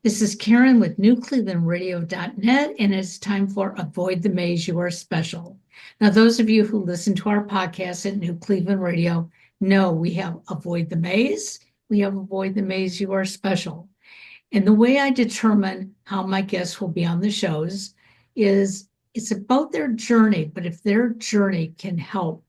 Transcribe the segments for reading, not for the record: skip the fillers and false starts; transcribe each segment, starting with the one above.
This is Karen with newclevelandradio.net, and it's time for Avoid the Maze, You Are Special. Now, those of you who listen to our podcast at New Cleveland Radio know we have Avoid the Maze, we have Avoid the Maze, You Are Special. And the way I determine how my guests will be on the shows is it's about their journey, but if their journey can help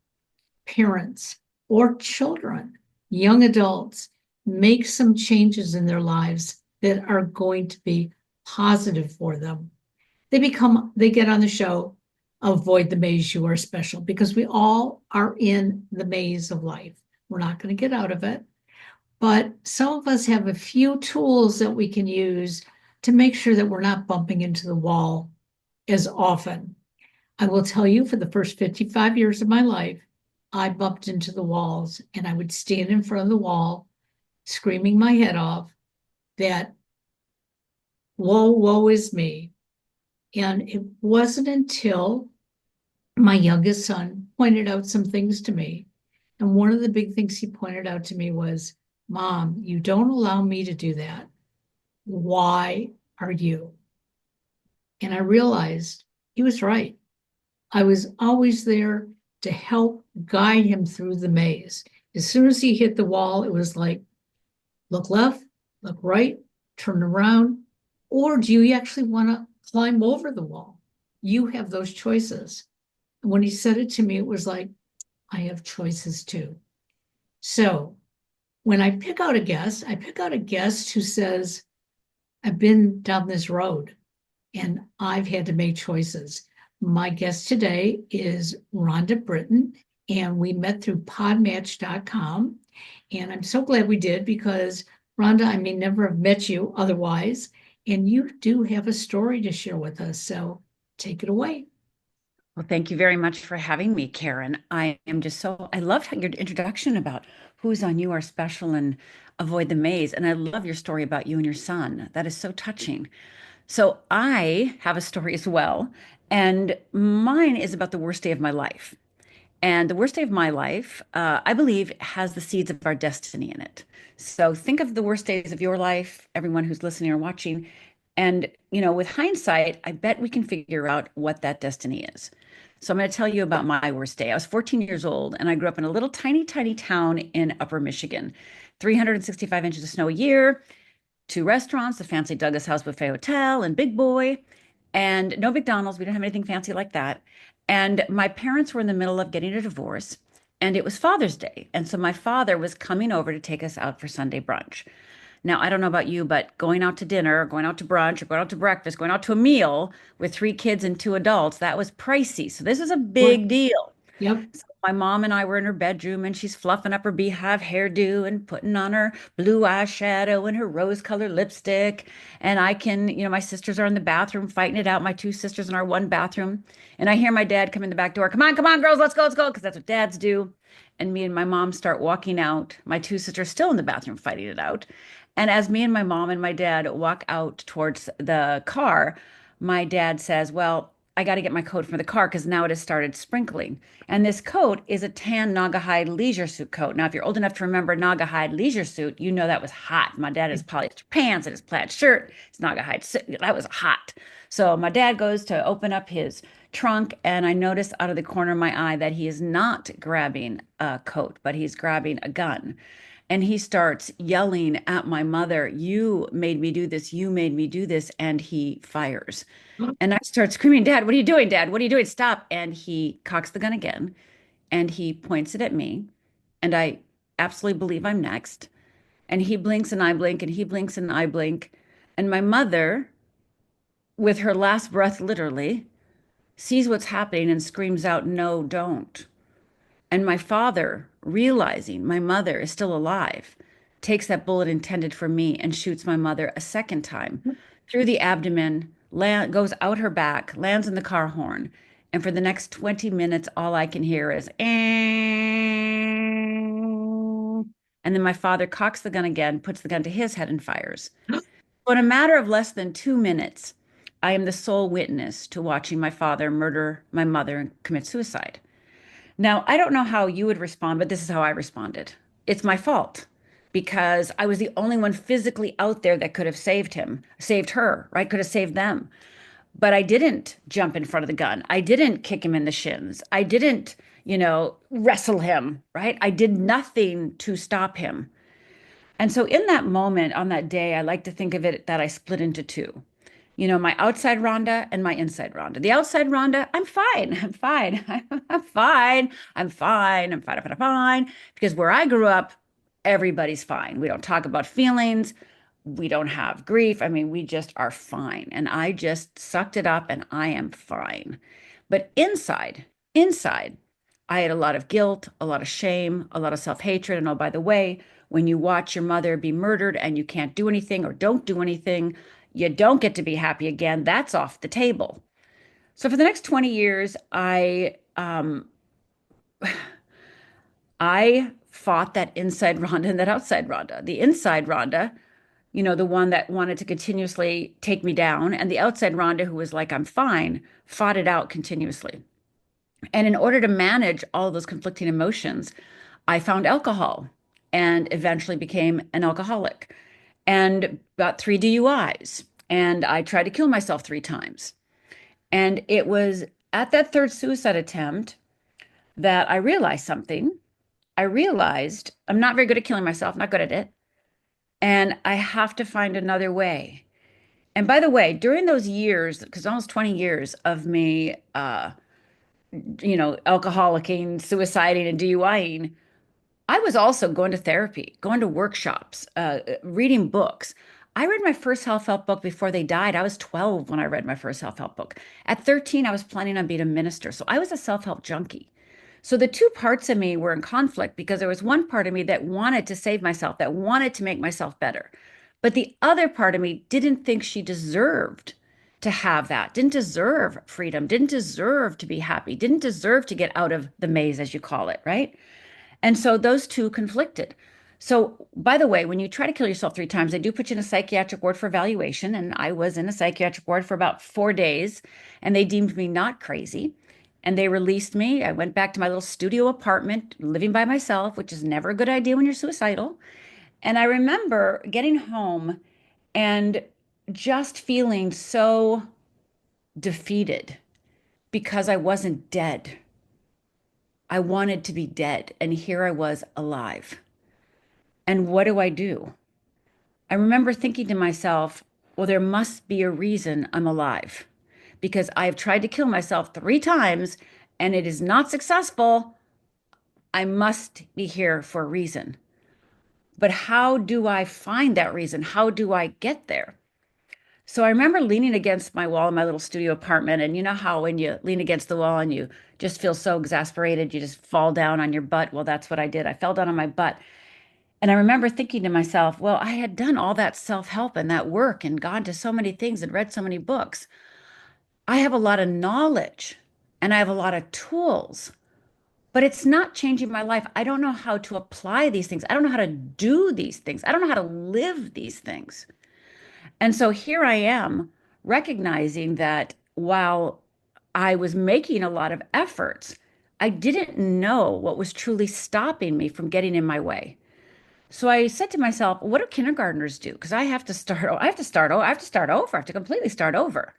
parents or children, young adults, make some changes in their lives that are going to be positive for them. They get on the show, Avoid the Maze, You Are Special, because we all are in the maze of life. We're not going to get out of it. But some of us have a few tools that we can use to make sure that we're not bumping into the wall as often. I will tell you, for the first 55 years of my life, I bumped into the walls, and I would stand in front of the wall screaming my head off that woe is me. And it wasn't until my youngest son pointed out some things to me. And one of the big things he pointed out to me was, Mom, you don't allow me to do that. Why are you? And I realized he was right. I was always there to help guide him through the maze. As soon as he hit the wall, it was like, look left, look right, turn around, or do you actually want to climb over the wall? You have those choices. And when he said it to me, it was like, I have choices too. So when I pick out a guest who says, I've been down this road and I've had to make choices. My guest today is Rhonda Britten, and we met through podmatch.com. And I'm so glad we did, because Rhonda, I may never have met you otherwise, and you do have a story to share with us. So take it away. Well, thank you very much for having me, Karen. I loved your introduction about who's on You Are Special and Avoid the Maze. And I love your story about you and your son. That is so touching. So I have a story as well. And mine is about the worst day of my life. And the worst day of my life, I believe, has the seeds of our destiny in it. So think of the worst days of your life, everyone who's listening or watching. And, with hindsight, I bet we can figure out what that destiny is. So I'm going to tell you about my worst day. I was 14 years old, and I grew up in a little tiny, tiny town in Upper Michigan. 365 inches of snow a year, two restaurants, the fancy Douglas House Buffet Hotel and Big Boy, and no McDonald's. We didn't have anything fancy like that. And my parents were in the middle of getting a divorce, and it was Father's Day. And so my father was coming over to take us out for Sunday brunch. Now, I don't know about you, but going out to dinner, going out to brunch, or going out to breakfast, going out to a meal with three kids and two adults, that was pricey. So this was a What? big deal. Yep. So my mom and I were in her bedroom, and she's fluffing up her beehive hairdo and putting on her blue eyeshadow and her rose-colored lipstick. And my sisters are in the bathroom fighting it out, my two sisters in our one bathroom. And I hear my dad come in the back door. Come on, girls, let's go, because that's what dads do. And me and my mom start walking out. My two sisters still in the bathroom fighting it out. And as me and my mom and my dad walk out towards the car, my dad says, well, I got to get my coat from the car because now it has started sprinkling. And this coat is a tan Naugahyde leisure suit coat. Now, if you're old enough to remember Naugahyde leisure suit, you know that was hot. My dad has polyester pants and his plaid shirt. It's Naugahyde suit. That was hot. So my dad goes to open up his trunk, and I notice out of the corner of my eye that he is not grabbing a coat, but he's grabbing a gun. And he starts yelling at my mother, you made me do this, you made me do this. And he fires. And I start screaming, Dad, what are you doing, Dad? What are you doing? Stop. And he cocks the gun again and he points it at me. And I absolutely believe I'm next. And he blinks and I blink and he blinks and I blink. And my mother, with her last breath, literally, sees what's happening and screams out, no, don't. And my father, realizing my mother is still alive, takes that bullet intended for me and shoots my mother a second time through the abdomen, goes out her back, lands in the car horn. And for the next 20 minutes, all I can hear is, and then my father cocks the gun again, puts the gun to his head and fires. So in a matter of less than 2 minutes, I am the sole witness to watching my father murder my mother and commit suicide. Now, I don't know how you would respond, but this is how I responded. It's my fault because I was the only one physically out there that could have saved him, saved her, right? Could have saved them. But I didn't jump in front of the gun. I didn't kick him in the shins. I didn't, wrestle him, right? I did nothing to stop him. And so in that moment, on that day, I like to think of it that I split into two. My outside Rhonda and my inside Rhonda. The outside Rhonda, I'm fine. I'm fine. I'm fine. I'm fine. I'm fine. I'm fine. I'm fine. Because where I grew up, everybody's fine. We don't talk about feelings. We don't have grief. I mean, we just are fine. And I just sucked it up and I am fine. But inside, I had a lot of guilt, a lot of shame, a lot of self-hatred. And oh, by the way, when you watch your mother be murdered and you can't do anything or don't do anything, you don't get to be happy again. That's off the table. So for the next 20 years, I fought that inside Rhonda and that outside Rhonda. The inside Rhonda, the one that wanted to continuously take me down, and the outside Rhonda, who was like, I'm fine, fought it out continuously. And in order to manage all those conflicting emotions, I found alcohol and eventually became an alcoholic and got 3 DUIs. And I tried to kill myself 3 times. And it was at that third suicide attempt that I realized something. I realized I'm not very good at killing myself, not good at it. And I have to find another way. And by the way, during those years, because almost 20 years of me, alcoholicing, suiciding, and DUIing, I was also going to therapy, going to workshops, reading books. I read my first self-help book before they died. I was 12 when I read my first self-help book. At 13, I was planning on being a minister. So I was a self-help junkie. So the two parts of me were in conflict because there was one part of me that wanted to save myself, that wanted to make myself better. But the other part of me didn't think she deserved to have that, didn't deserve freedom, didn't deserve to be happy, didn't deserve to get out of the maze, as you call it, right? And so those two conflicted. So, by the way, when you try to kill yourself 3 times, they do put you in a psychiatric ward for evaluation. And I was in a psychiatric ward for about 4 days, and they deemed me not crazy. And they released me. I went back to my little studio apartment, living by myself, which is never a good idea when you're suicidal. And I remember getting home and just feeling so defeated because I wasn't dead. I wanted to be dead, and here I was alive. And what do I do? I remember thinking to myself, well, there must be a reason I'm alive because I've tried to kill myself 3 times and it is not successful. I must be here for a reason. But how do I find that reason? How do I get there? So I remember leaning against my wall in my little studio apartment. And you know how when you lean against the wall and you just feel so exasperated, you just fall down on your butt? Well, that's what I did. I fell down on my butt. And I remember thinking to myself, well, I had done all that self-help and that work and gone to so many things and read so many books. I have a lot of knowledge and I have a lot of tools, but it's not changing my life. I don't know how to apply these things. I don't know how to do these things. I don't know how to live these things. And so here I am recognizing that while I was making a lot of efforts, I didn't know what was truly stopping me from getting in my way. So I said to myself, what do kindergartners do? Because I have to start over. I have to completely start over.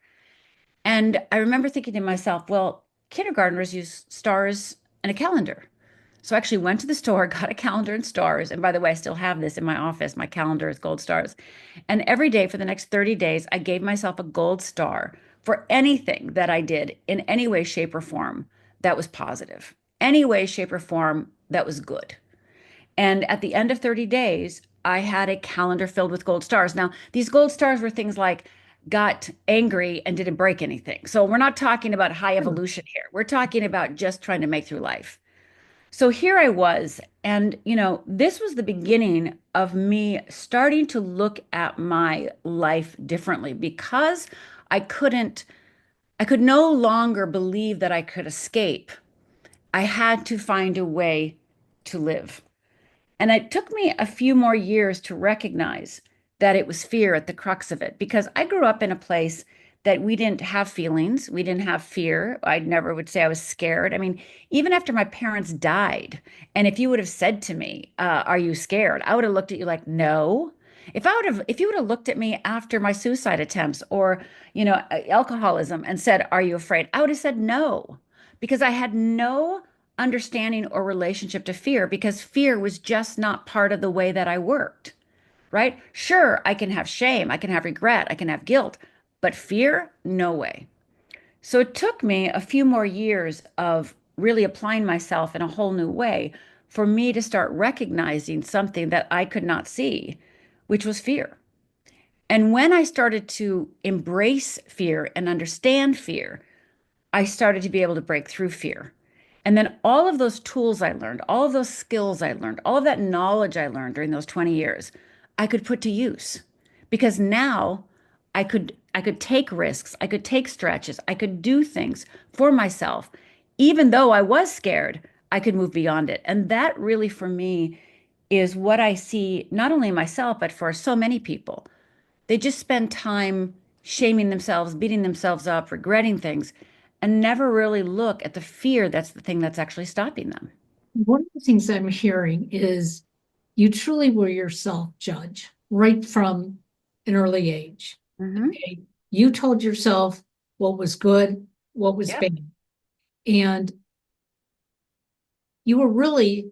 And I remember thinking to myself, well, kindergartners use stars and a calendar. So I actually went to the store, got a calendar and stars. And by the way, I still have this in my office. My calendar is gold stars. And every day for the next 30 days, I gave myself a gold star for anything that I did in any way, shape, or form that was positive, any way, shape, or form that was good. And at the end of 30 days, I had a calendar filled with gold stars. Now, these gold stars were things like got angry and didn't break anything. So we're not talking about high evolution here. We're talking about just trying to make through life. So here I was, and this was the beginning of me starting to look at my life differently because I could no longer believe that I could escape. I had to find a way to live. And it took me a few more years to recognize that it was fear at the crux of it because I grew up in a place that we didn't have feelings. We didn't have fear. I never would say I was scared. I mean, even after my parents died, and if you would have said to me, "Are you scared?" I would have looked at you like, "No." If you would have looked at me after my suicide attempts or, alcoholism and said, "Are you afraid?" I would have said no, because I had no understanding or relationship to fear because fear was just not part of the way that I worked, right? Sure, I can have shame, I can have regret, I can have guilt, but fear, no way. So it took me a few more years of really applying myself in a whole new way for me to start recognizing something that I could not see, which was fear. And when I started to embrace fear and understand fear, I started to be able to break through fear. And then all of those tools I learned, all of those skills I learned, all of that knowledge I learned during those 20 years, I could put to use because now I could take risks, I could take stretches, I could do things for myself. Even though I was scared, I could move beyond it. And that really for me is what I see not only in myself, but for so many people. They just spend time shaming themselves, beating themselves up, regretting things, and never really look at the fear that's the thing that's actually stopping them. One of the things I'm hearing is you truly were your self-judge right from an early age. Hmm. Okay? You told yourself what was good, what was Yep. bad. And you were really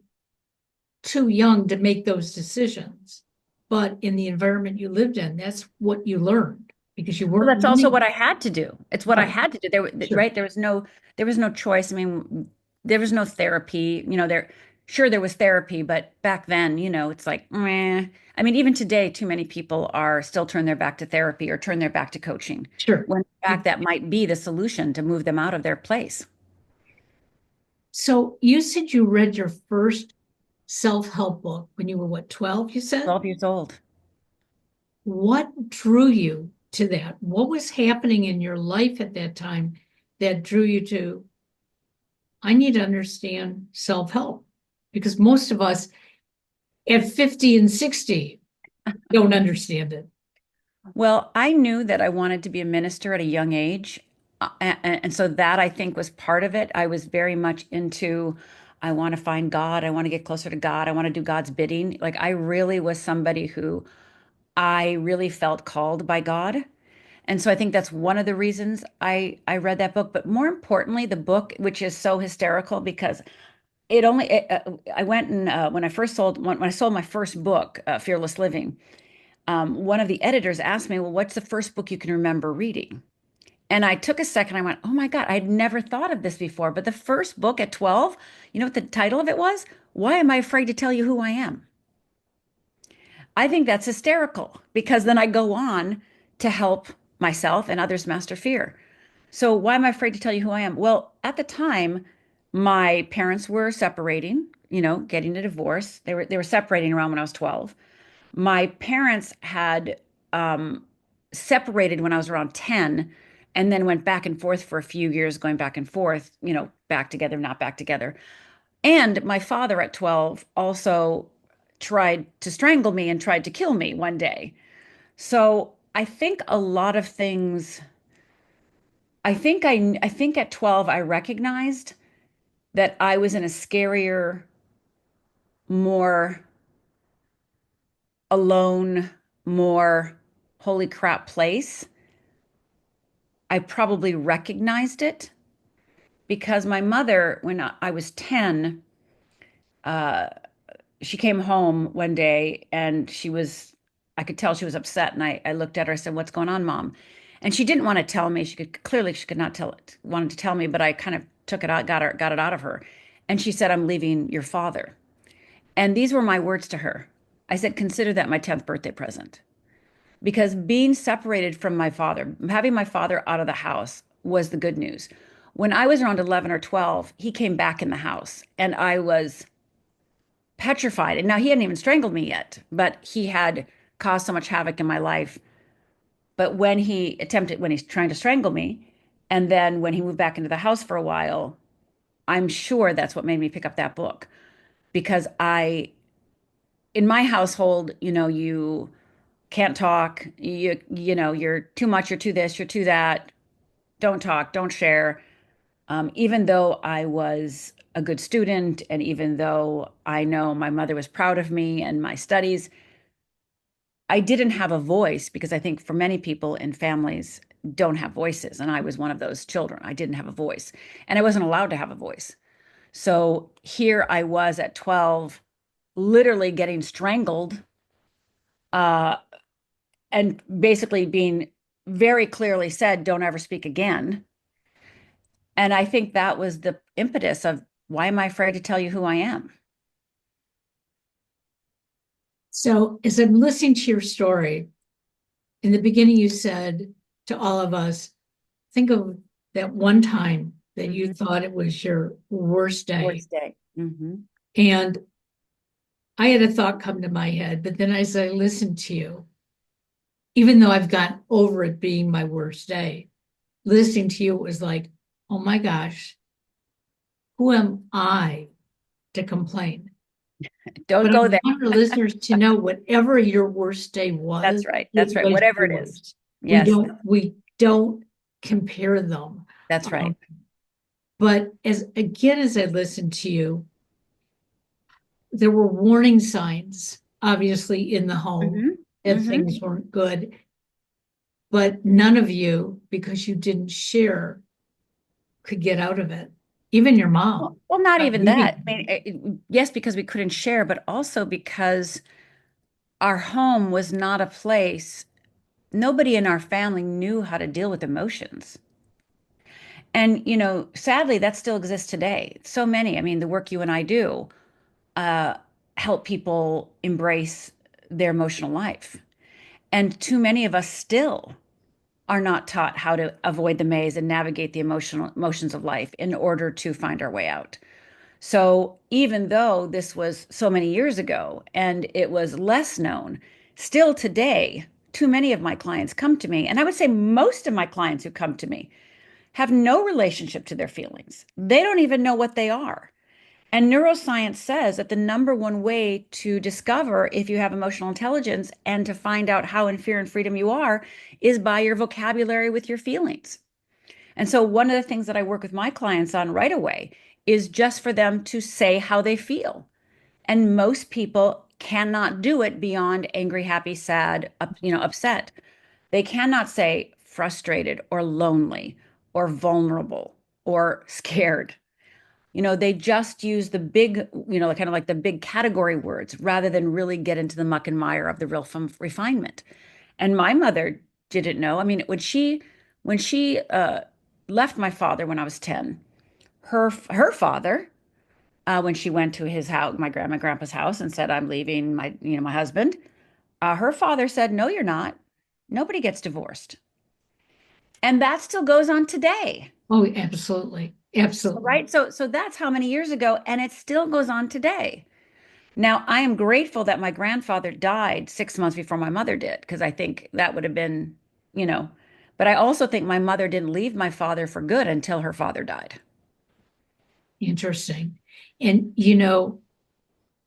too young to make those decisions. But in the environment you lived in, that's what you learned because you Well, weren't that's also learning. what I had to do. It's what I Right. had to do. Sure. Right? There was no choice. I mean, there was no therapy. Sure there was therapy, but back then, it's like, meh. I mean, even today, too many people are still turn their back to therapy or turn their back to coaching, Sure. when in fact that might be the solution to move them out of their place. So you said you read your first self-help book when you were what, 12, you said? 12 years old. What drew you to that? What was happening in your life at that time that drew you to, I need to understand self-help? Because most of us at 50 and 60 don't understand it. Well, I knew that I wanted to be a minister at a young age. And so that I think was part of it. I was very much into, I want to find God. I want to get closer to God. I want to do God's bidding. Like I really was somebody who I really felt called by God. And so I think that's one of the reasons I read that book. But more importantly, the book, which is so hysterical because I went and when I sold my first book, Fearless Living, one of the editors asked me, "Well, what's the first book you can remember reading?" And I took a second. I went, "Oh my God, I had never thought of this before." But the first book at 12, you know what the title of it was? Why Am I Afraid to Tell You Who I Am? I think that's hysterical because then I go on to help myself and others master fear. So, why am I afraid to tell you who I am? Well, at the time, my parents were separating, getting a divorce. They were separating around when I was 12. My parents had separated when I was around 10 and then went back and forth for a few years, going back and forth, back together, not back together. And my father at 12 also tried to strangle me and tried to kill me one day. So I think a lot of things, I think at 12 I recognized that I was in a scarier, more alone, more holy crap place. I probably recognized it because my mother, when I was 10, uh, she came home one day and I could tell she was upset. And I looked at her, I said, "What's going on, Mom?" And she didn't want to tell me. She could not wanted to tell me, but I kind of took it out, got it out of her. And she said, "I'm leaving your father." And these were my words to her. I said, "Consider that my 10th birthday present." Because being separated from my father, having my father out of the house was the good news. When I was around 11 or 12, he came back in the house and I was petrified. And now he hadn't even strangled me yet, but he had caused so much havoc in my life. But when he's trying to strangle me, and then when he moved back into the house for a while, I'm sure that's what made me pick up that book. Because in my household, can't talk, you're too much, you're too this, you're too that, don't talk, don't share. Even though I was a good student, and even though I know my mother was proud of me and my studies, I didn't have a voice because I think for many people in families don't have voices. And I was one of those children. I didn't have a voice and I wasn't allowed to have a voice. So here I was at 12, literally getting strangled, uh, and basically being very clearly said, don't ever speak again. And I think that was the impetus of why am I afraid to tell you who I am? So as I'm listening to your story, in the beginning, you said to all of us, think of that one time that you Mhm. thought it was your worst day. Worst day. Hmm. And I had a thought come to my head, but then as I listened to you, even though I've gotten over it being my worst day, listening to you, it was like, oh my gosh, who am I to complain? Don't But I go there. want our listeners to know whatever your worst day was, That's right. it That's right. was Whatever it is. yours. Yes, We don't compare them. that's right. Um, but as again, as I listened to you, there were warning signs, obviously, in the home Hmm. that Hmm. things weren't good, but none of you, because you didn't share, could get out of it. Even your mom. Well, not Not even that. I leaving. mean, yes, because we couldn't share, but also because our home was not a place, nobody in our family knew how to deal with emotions. And, sadly, that still exists today. So many, I mean, the work you and I do uh, help people embrace their emotional life. And too many of us still are not taught how to avoid the maze and navigate the emotions of life in order to find our way out. So even though this was so many years ago and it was less known, still today, too many of my clients come to me, and I would say most of my clients who come to me have no relationship to their feelings. They don't even know what they are. And neuroscience says that the number one way to discover if you have emotional intelligence and to find out how in fear and freedom you are is by your vocabulary with your feelings. And so, one of the things that I work with my clients on right away is just for them to say how they feel. And most people cannot do it beyond angry, happy, sad, upset. They cannot say frustrated or lonely or vulnerable or scared. They just use the big, kind of like the big category words rather than really get into the muck and mire of the real refinement. And my mother didn't know. I mean, when she left my father when I was 10, her father, when she went to his house, my grandma and grandpa's house, and said, "I'm leaving my husband." Her father said, "No, you're not. Nobody gets divorced." And that still goes on today. Oh, absolutely. Absolutely. Right? So that's how many years ago, and it still goes on today. Now, I am grateful that my grandfather died 6 months before my mother did, because I think that would have been, you know, but I also think my mother didn't leave my father for good until her father died. Interesting. And,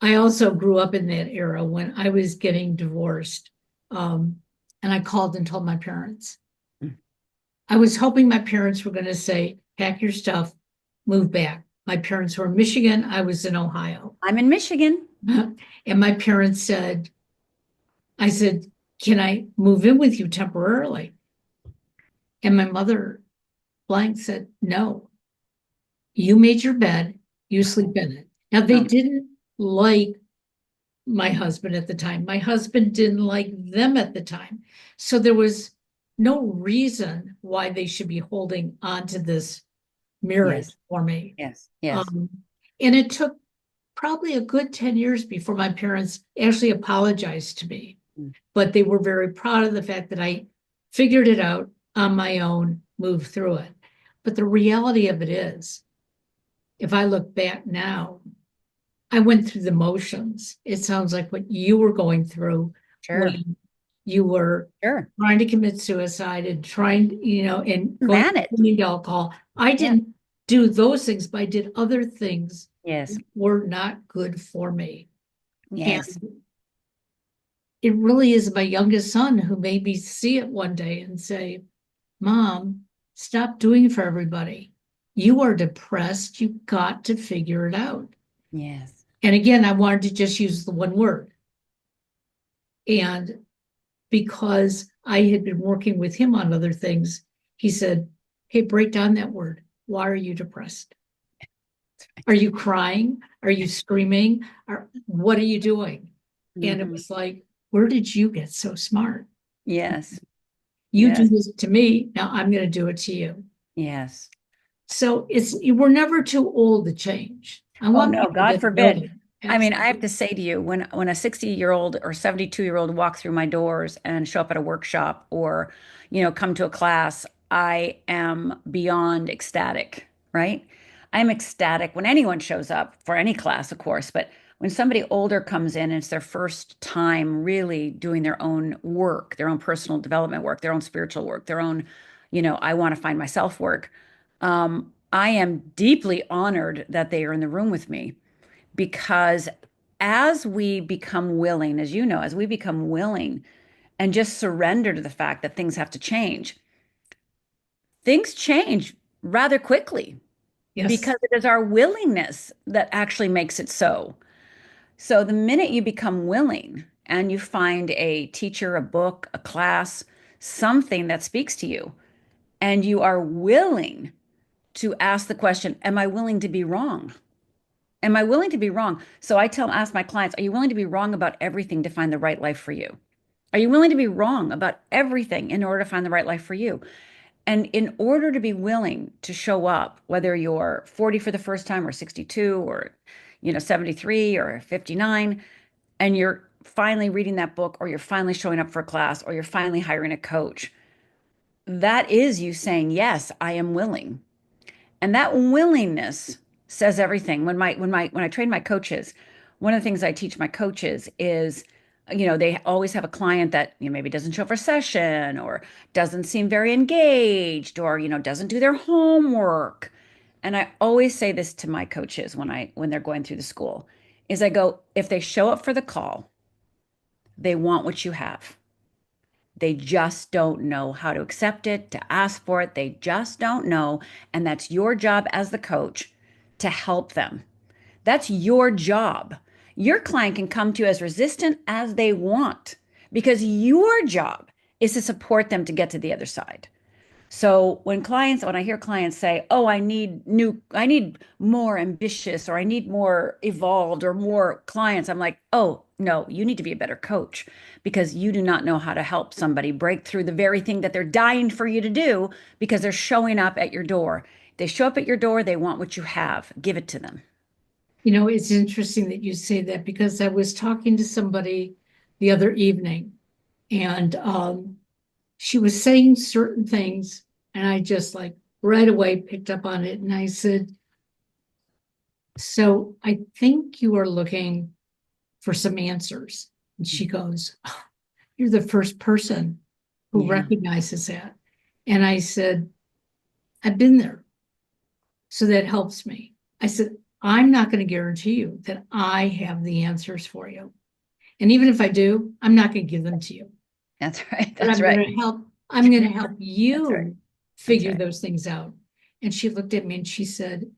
I also grew up in that era when I was getting divorced. And I called and told my parents. Mm. I was hoping my parents were going to say, pack your stuff, move back. My parents were in Michigan. I was in Ohio. I'm in Michigan. And my parents said, I said, can I move in with you temporarily? And my mother blank said, no, you made your bed, you sleep in it. Now they Um, didn't like my husband at the time. My husband didn't like them at the time. So there was no reason why they should be holding on to this marriage yes, for me. yes, yes. Um, and it took probably a good 10 years before my parents actually apologized to me. Mm. But they were very proud of the fact that I figured it out on my own, moved through it. But the reality of it is, if I look back now, I went through the motions. It sounds like what you were going through Sure, when you were sure. trying to commit suicide and trying, and going Manage. to alcohol. I Yeah. didn't do those things, but I did other things Yes, that were not good for me. And yes. it really is my youngest son who made me see it one day and say, Mom, stop doing it for everybody. You are depressed. You've got to figure it out. Yes. And again, I wanted to just use the one word. And because I had been working with him on other things, he said, Hey, break down that word. Why are you depressed? Are you crying? Are you screaming? What are you doing? And it Hmm. was like, where did you get so smart? Yes. You do Yes. this to me. Now I'm going to do it to you. Yes. So we're never too old to change. I Oh want no, people God to know forbid. that. I mean, I have to Absolutely. say to you, when a 60-year-old or 72-year-old walk through my doors and show up at a workshop or, come to a class, I am beyond ecstatic, right? I'm ecstatic when anyone shows up for any class, of course, but when somebody older comes in and it's their first time really doing their own work, their own personal development work, their own spiritual work, their own, I want to find myself work. I am deeply honored that they are in the room with me because as we become willing, as you know, as we become willing and just surrender to the fact that things change rather quickly Yes. because it is our willingness that actually makes it so. So the minute you become willing and you find a teacher, a book, a class, something that speaks to you, and you are willing to ask the question, am I willing to be wrong? Am I willing to be wrong? So ask my clients, are you willing to be wrong about everything to find the right life for you? Are you willing to be wrong about everything in order to find the right life for you? And in order to be willing to show up, whether you're 40 for the first time or 62 or 73 or 59, and you're finally reading that book or you're finally showing up for a class or you're finally hiring a coach, that is you saying, yes, I am willing. And that willingness says everything. When I train my coaches, one of the things I teach my coaches is, they always have a client that, maybe doesn't show up for session or doesn't seem very engaged or, doesn't do their homework. And I always say this to my coaches when they're going through the school is I go, if they show up for the call, they want what you have. They just don't know how to accept it, to ask for it. They just don't know. And that's your job as the coach to help them. That's your job. Your client can come to you as resistant as they want because your job is to support them to get to the other side. So when I hear clients say, "Oh, I need more ambitious or I need more evolved or more clients," I'm like, "Oh, no, you need to be a better coach because you do not know how to help somebody break through the very thing that they're dying for you to do because they're showing up at your door. They show up at your door, they want what you have. Give it to them." It's interesting that you say that because I was talking to somebody the other evening and she was saying certain things and I just like right away picked up on it and I said, so I think you are looking for some answers. And she goes, oh, you're the first person who Yeah, recognizes that. And I said, I've been there. So that helps me. I said, I'm not going to guarantee you that I have the answers for you. And even if I do, I'm not going to give them to you. that's right. But That's right. I'm going to help That's right. you That's figure right. those things out. And she looked at me and she said,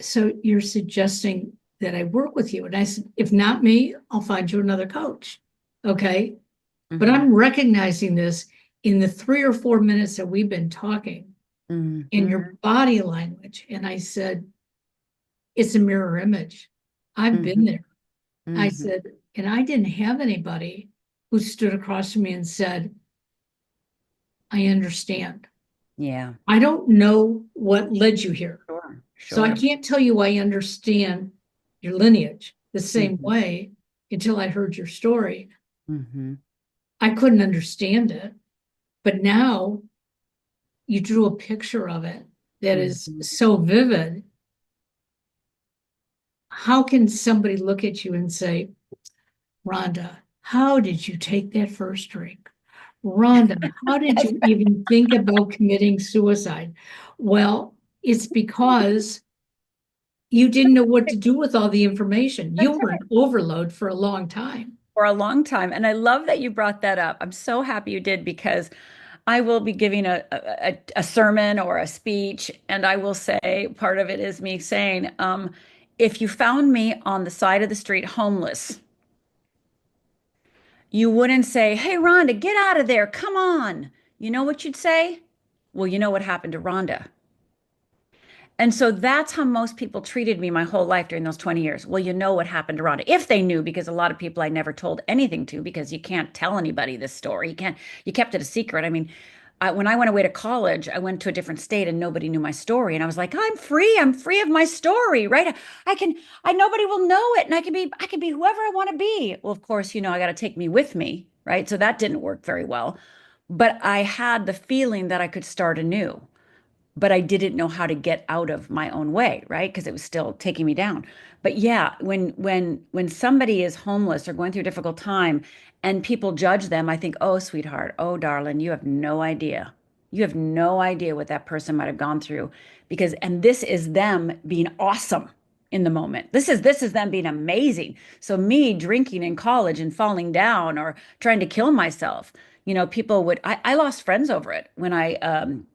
so you're suggesting that I work with you? And I said, if not me, I'll find you another coach. Okay. But Hmm. I'm recognizing this in the 3 or 4 minutes that we've been talking in your Hmm. body language. And I said, it's a mirror image. I've been Hmm. there. I Hmm. said, and I didn't have anybody who stood across from me and said, I understand. Yeah, I don't know what led you here. sure, So I sure. can't tell you I understand your lineage the same Hmm. way until I heard your story. Hmm. I couldn't understand it. But now you drew a picture of it that is Hmm. so vivid. How can somebody look at you and say, Rhonda, how did you take that first drink? Rhonda, how did That's you even think about committing suicide? Well, it's because you didn't know what to do with all the information. You that's were right. in overload for a long time. for a long time. And I love that you brought that up. I'm so happy you did because I will be giving a sermon or a speech, and I will say part of it is me saying, if you found me on the side of the street homeless, you wouldn't say, "Hey, Rhonda, get out of there. Come on." You know what you'd say? Well, you know what happened to Rhonda. And so that's how most people treated me my whole life during those 20 years. Well, you know what happened to Rhonda. If they knew, because a lot of people I never told anything to because you can't tell anybody this story. You kept it a secret. I mean, when I went away to college, I went to a different state and nobody knew my story. And I was like, I'm free. I'm free of my story, right? Nobody will know it. And I can be whoever I want to be. Well, of course, I got to take me with me, right? So that didn't work very well. But I had the feeling that I could start anew, but I didn't know how to get out of my own way, right? Because it was still taking me down. But yeah, when somebody is homeless or going through a difficult time and people judge them, I think, "Oh, sweetheart, oh, darling, you have no idea. You have no idea what that person might have gone through and this is them being awesome in the moment. This is them being amazing. So me drinking in college and falling down or trying to kill myself, I lost friends over it when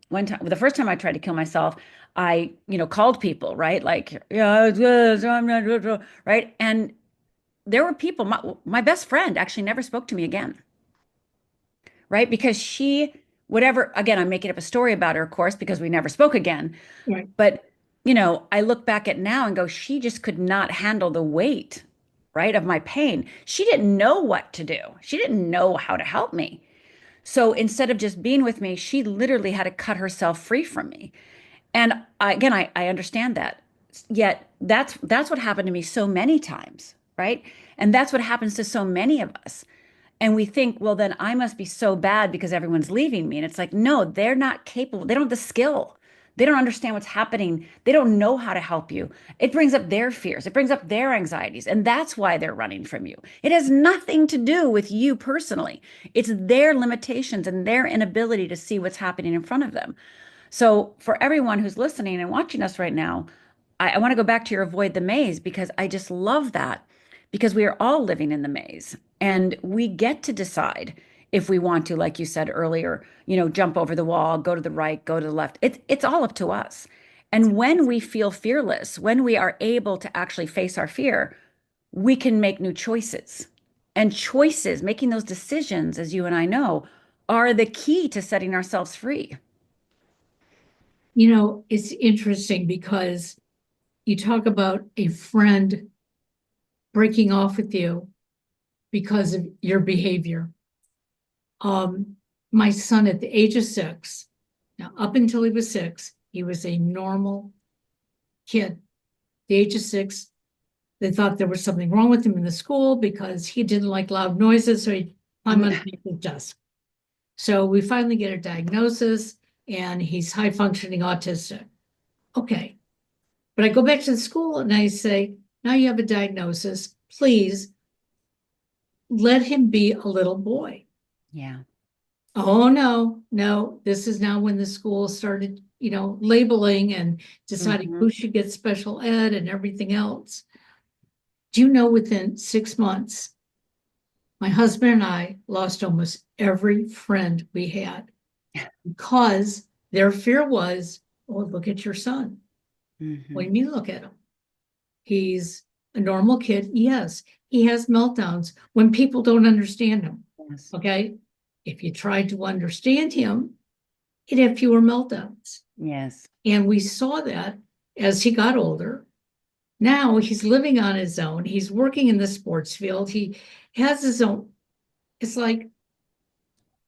one time, the first time I tried to kill myself, I, called people, right? Like, yeah, I'm not, right? And there were people, my best friend actually never spoke to me again, right? Because whatever, again, I'm making up a story about her, of course, because we never spoke again. Right. But, I look back at now and go, she just could not handle the weight, right, of my pain. She didn't know what to do. She didn't know how to help me. So instead of just being with me, she literally had to cut herself free from me. And I understand that. Yet that's what happened to me so many times, right? And that's what happens to so many of us. And we think, well, then I must be so bad because everyone's leaving me. And it's like, no, they're not capable. They don't have the skill. They don't understand what's happening. They don't know how to help you. It brings up their fears. It brings up their anxieties. And that's why they're running from you. It has nothing to do with you personally. It's their limitations and their inability to see what's happening in front of them. So, for everyone who's listening and watching us right now, I want to go back to your avoid the maze because I just love that because we are all living in the maze and we get to decide if we want to, like you said earlier, jump over the wall, go to the right, go to the left. It's all up to us. And when we feel fearless, when we are able to actually face our fear, we can make new choices. And choices, making those decisions, as you and I know, are the key to setting ourselves free. It's interesting because you talk about a friend breaking off with you because of your behavior. My son at the age of 6, now up until he was 6, he was a normal kid. At the age of 6, they thought there was something wrong with him in the school because he didn't like loud noises, so he'd climb underneath the desk. So we finally get a diagnosis, and he's high functioning autistic. Okay. But I go back to the school and I say, now you have a diagnosis. Please let him be a little boy. Yeah. Oh, no, no. This is now when the school started, labeling and deciding who should get special ed and everything else. Do you know within 6 months, my husband and I lost almost every friend we had because their fear was, oh, look at your son. What do you mean look at him? He's a normal kid. Yes, he has meltdowns when people don't understand him. Yes. Okay. If you tried to understand him, he'd have fewer meltdowns. Yes. And we saw that as he got older. Now he's living on his own. He's working in the sports field. He has his own. It's like,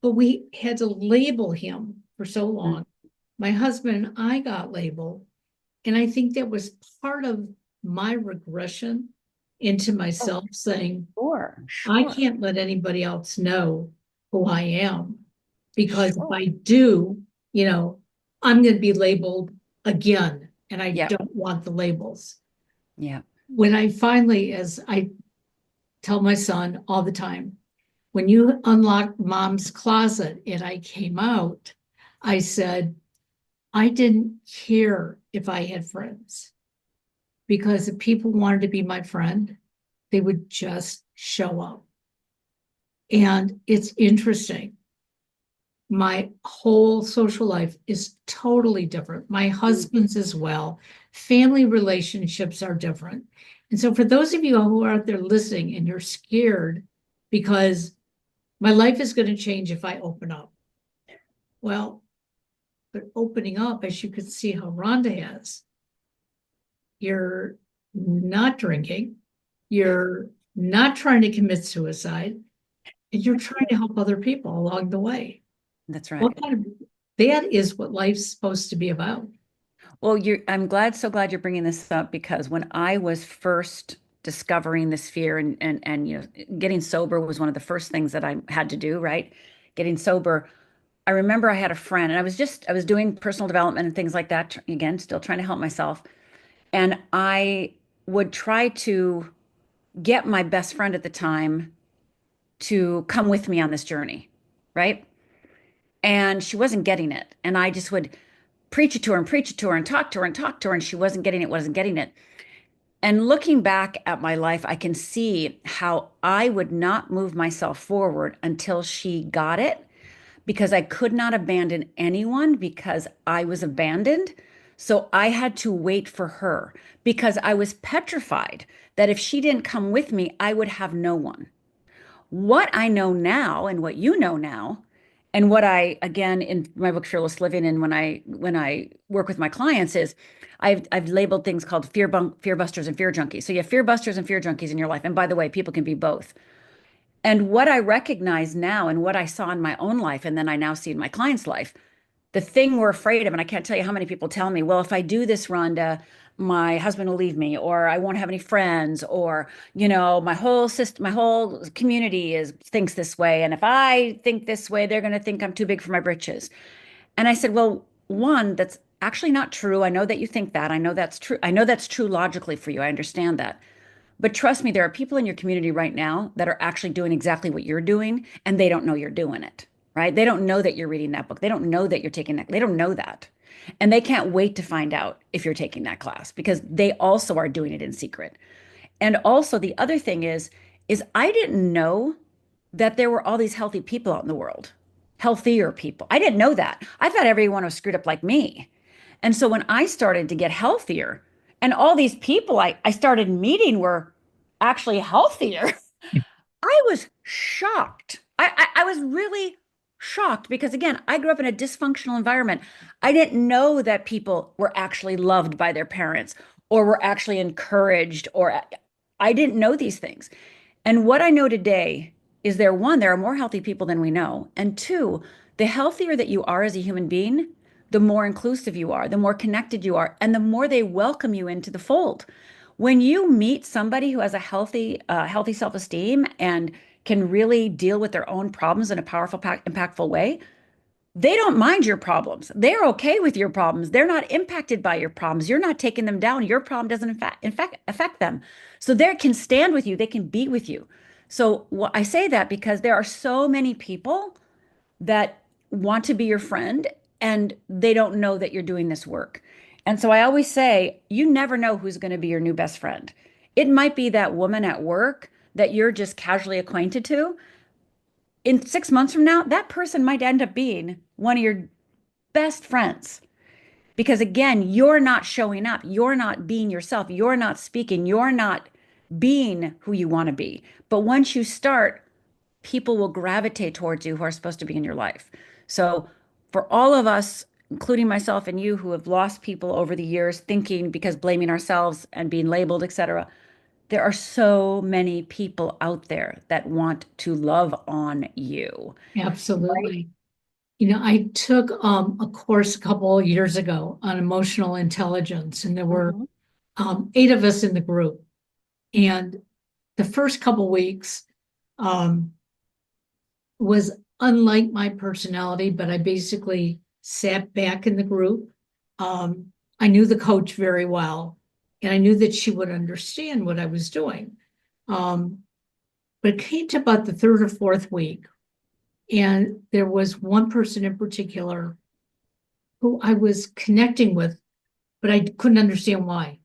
but we had to label him for so long. My husband and I got labeled. And I think that was part of my regression into myself saying, Sure. I can't let anybody else know who I am. Because if I do, I'm going to be labeled again. And I don't want the labels. Yeah. When I finally, as I tell my son all the time, when you unlocked mom's closet and I came out, I said, I didn't care if I had friends because if people wanted to be my friend, they would just show up. And it's interesting. My whole social life is totally different. My husband's as well. Family relationships are different. And so, for those of you who are out there listening and you're scared because my life is going to change if I open up, well, but opening up, as you can see how Rhonda has, you're not drinking, you're not trying to commit suicide, and you're trying to help other people along the way. That's What right. kind of that is what life's supposed to be about. Well, I'm so glad you're bringing this up because when I was first discovering this fear and getting sober was one of the first things that I had to do, right? Getting sober. I remember I had a friend and I was doing personal development and things like that. Again, still trying to help myself. And I would try to get my best friend at the time to come with me on this journey, right? And she wasn't getting it. And I just would preach it to her and preach it to her and talk to her and talk to her. And she wasn't getting it. And looking back at my life, I can see how I would not move myself forward until she got it because I could not abandon anyone because I was abandoned. So I had to wait for her because I was petrified that if she didn't come with me, I would have no one. What I know now and what you know now, and what I again in my book Fearless Living and when I work with my clients is I've labeled things called fear busters and fear junkies. So you have fear busters and fear junkies in your life. And by the way, people can be both. And what I recognize now and what I saw in my own life, and then I now see in my clients' life, the thing we're afraid of, and I can't tell you how many people tell me, well, if I do this, Rhonda, my husband will leave me, or I won't have any friends, or my whole system, my whole community is thinks this way, and if I think this way, they're going to think I'm too big for my britches. And I said, well, one, that's actually not true. I know that you think that. I know that's true. I know that's true logically for you. I understand that. But trust me, there are people in your community right now that are actually doing exactly what you're doing, and they don't know you're doing it, right? They don't know that you're reading that book. They don't know that you're taking that. They don't know that. And they can't wait to find out if you're taking that class because they also are doing it in secret. And also the other thing is I didn't know that there were all these healthy people out in the world, healthier people. I didn't know that. I thought everyone was screwed up like me. And so when I started to get healthier, and all these people I started meeting were actually healthier, I was shocked. I was really shocked because, again, I grew up in a dysfunctional environment. I didn't know that people were actually loved by their parents or were actually encouraged, or I didn't know these things. And what I know today is there are more healthy people than we know. And two, the healthier that you are as a human being, the more inclusive you are, the more connected you are, and the more they welcome you into the fold. When you meet somebody who has a healthy self-esteem and can really deal with their own problems in a powerful, impactful way, they don't mind your problems. They're okay with your problems. They're not impacted by your problems. You're not taking them down. Your problem doesn't in fact affect them. So they can stand with you. They can be with you. So I say that because there are so many people that want to be your friend and they don't know that you're doing this work. And so I always say, you never know who's going to be your new best friend. It might be that woman at work that you're just casually acquainted to. In 6 months from now, that person might end up being one of your best friends. Because again, you're not showing up. You're not being yourself. You're not speaking. You're not being who you want to be. But once you start, people will gravitate towards you who are supposed to be in your life. So for all of us, including myself and you, who have lost people over the years, thinking because blaming ourselves and being labeled, etc., there are so many people out there that want to love on you. Right? Absolutely. I took a course a couple of years ago on emotional intelligence, and there were Mhm. 8 of us in the group. And the first couple weeks um, was unlike my personality, but I basically sat back in the group. I knew the coach very well, and I knew that she would understand what I was doing. Um, but it came to about the third or fourth week, and there was one person in particular who I was connecting with, but I couldn't understand why.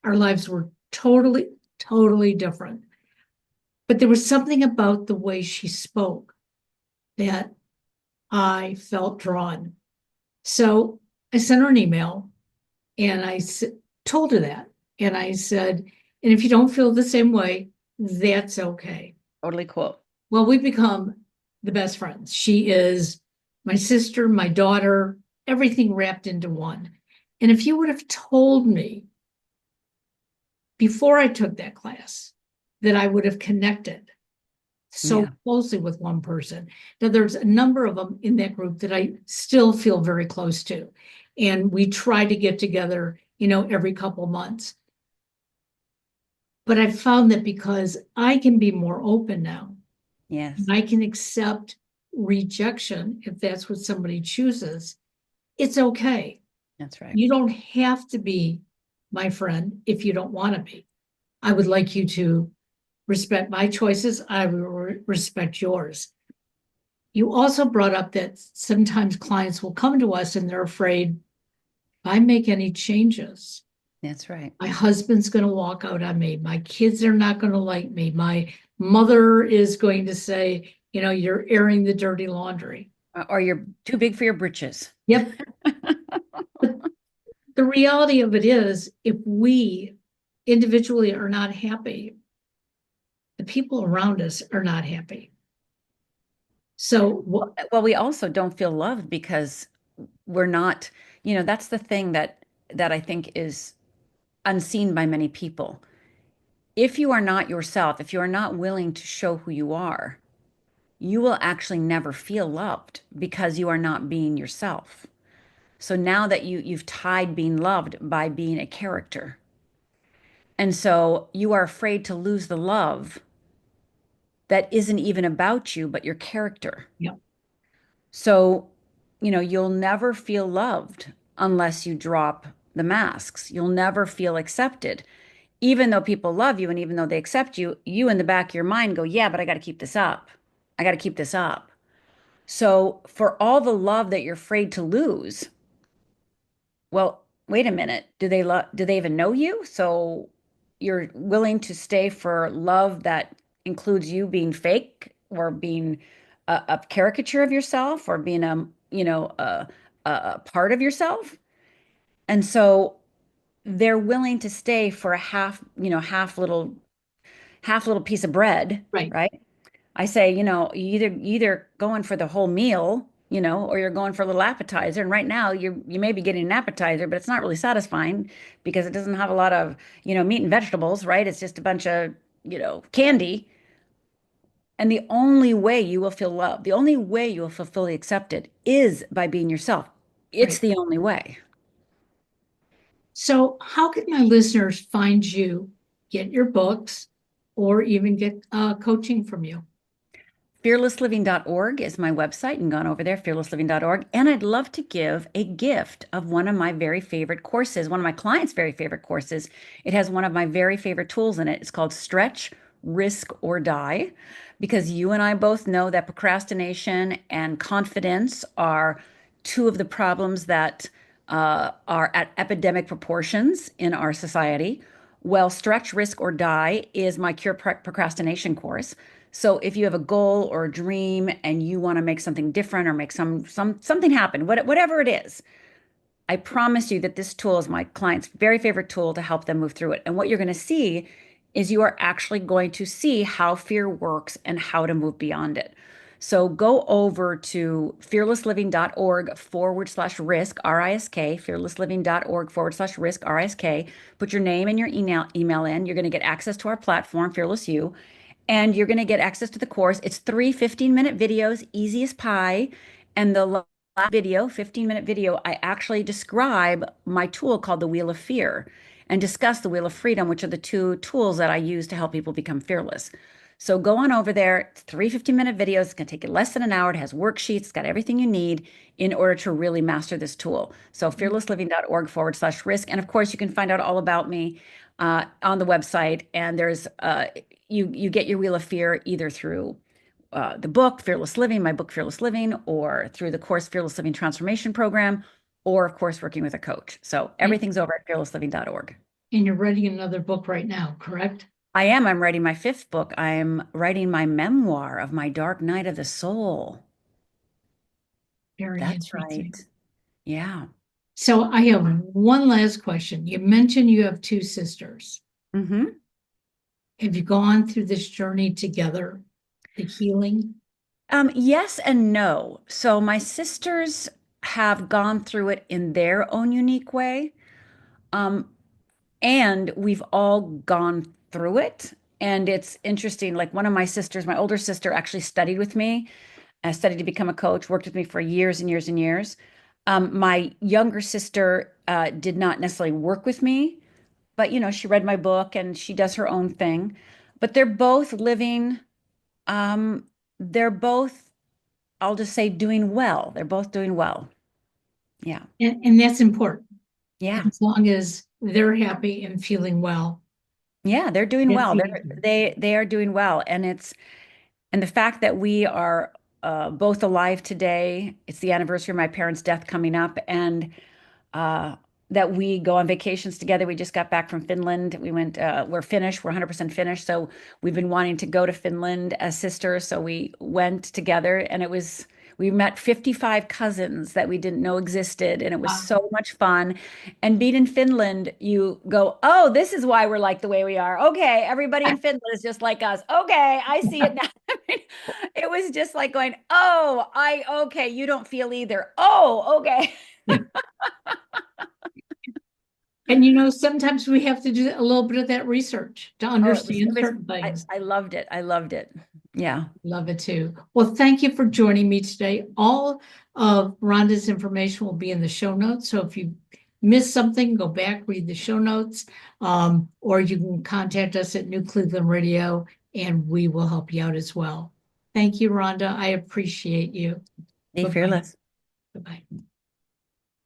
Our lives were totally, totally different. But there was something about the way she spoke that I felt drawn. So I sent her an email and told her that. And I said, and if you don't feel the same way, that's okay. Totally cool. Well, we've become the best friends. She is my sister, my daughter, everything wrapped into one. And if you would have told me before I took that class that I would have connected so Yeah, closely with one person. Now, there's a number of them in that group that I still feel very close to. And we try to get together, every couple months. But I've found that because I can be more open now, yes, I can accept rejection if that's what somebody chooses. It's okay. that's right. You don't have to be my friend if you don't want to be. I would like you to respect my choices. I will respect yours. You also brought up that sometimes clients will come to us and they're afraid if I make any changes, That's right. my husband's going to walk out on me. My kids are not going to like me. My mother is going to say, you're airing the dirty laundry. Or you're too big for your britches. Yep. But the reality of it is, if we individually are not happy, the people around us are not happy. So, Well, we also don't feel loved because we're not, that's the thing that I think is unseen by many people. If you are not yourself, if you are not willing to show who you are, you will actually never feel loved because you are not being yourself. So now that you've tied being loved by being a character. And so you are afraid to lose the love that isn't even about you, but your character. yeah, So, you'll never feel loved unless you drop the masks. You'll never feel accepted. Even though people love you and even though they accept you, you in the back of your mind go, yeah, but I got to keep this up. I got to keep this up. So, for all the love that you're afraid to lose, well, wait a minute. Do they even know you? So, you're willing to stay for love that includes you being fake or being a caricature of yourself or being a part of yourself. And so they're willing to stay for a half little piece of bread, right, right? I say, you either going for the whole meal, or you're going for a little appetizer. And right now you may be getting an appetizer, but it's not really satisfying because it doesn't have a lot of, meat and vegetables, right? It's just a bunch of, candy. And the only way you will feel loved, the only way you will feel fully accepted is by being yourself. It's right. the only way. So, how can my listeners find you, get your books, or even get coaching from you? Fearlessliving.org is my website. You can go on over there, fearlessliving.org. And I'd love to give a gift of one of my very favorite courses, one of my clients' very favorite courses. It has one of my very favorite tools in it. It's called Stretch, Risk, or Die, because you and I both know that procrastination and confidence are two of the problems that are at epidemic proportions in our society. Well, Stretch, Risk, or Die is my Cure Procrastination course. So if you have a goal or a dream and you want to make something different or make something happen, whatever it is, I promise you that this tool is my client's very favorite tool to help them move through it. And what you're going to see is you are actually going to see how fear works and how to move beyond it. So go over to fearlessliving.org/risk, R-I-S-K, fearlessliving.org/risk, R-I-S-K. Put your name and your email in. You're going to get access to our platform, Fearless You, and you're going to get access to the course. It's 3 15-minute videos, easy as pie. And the last video, 15-minute video, I actually describe my tool called the Wheel of Fear and discuss the Wheel of Freedom, which are the two tools that I use to help people become fearless. So go on over there. It's 3 15-minute videos. It's going to take you less than an hour. It has worksheets. It's got everything you need in order to really master this tool. So fearlessliving.org/risk. And of course, you can find out all about me on the website. And there's you get your Wheel of Fear either through the book Fearless Living, my book Fearless Living, or through the course Fearless Living Transformation Program, or of course working with a coach. So And, everything's over at fearlessliving.org. and you're writing another book right now, correct? I am. I'm writing my fifth book. I'm writing my memoir of my dark night of the soul. Very That's interesting. right. Yeah. So I have one last question. You mentioned you have two sisters. Hmm. Have you gone through this journey together, the healing? Yes and no. So my sisters have gone through it in their own unique way. Um, and we've all gone through it. And it's interesting. Like one of my sisters, my older sister, actually studied with me, studied to become a coach, worked with me for years and years and years. My younger sister did not necessarily work with me, but she read my book and she does her own thing. But they're both living, um, they're both, I'll just say, doing well. They're both doing well. Yeah. And that's important. Yeah. As long as they're happy and feeling well, Yeah, they're doing that's well. the They're important. they are doing well. And the fact that we are both alive today, it's the anniversary of my parents' death coming up, and uh, that we go on vacations together. We just got back from Finland. We're Finnish, we're 100% Finnish. So we've been wanting to go to Finland as sisters. So we went together and we met 55 cousins that we didn't know existed. And it was Wow. so much fun. And being in Finland, you go, oh, this is why we're like the way we are. Okay, everybody in Finland is just like us. Okay, I see it now. It was just like going, okay, you don't feel either. Oh, okay. And sometimes we have to do a little bit of that research to Oh, understand certain things. I loved it. I loved it. Yeah. Love it too. Well, thank you for joining me today. All of Rhonda's information will be in the show notes. So if you miss something, go back, read the show notes, or you can contact us at New Cleveland Radio and we will help you out as well. Thank you, Rhonda. I appreciate you. Be Bye-bye. fearless. Bye-bye.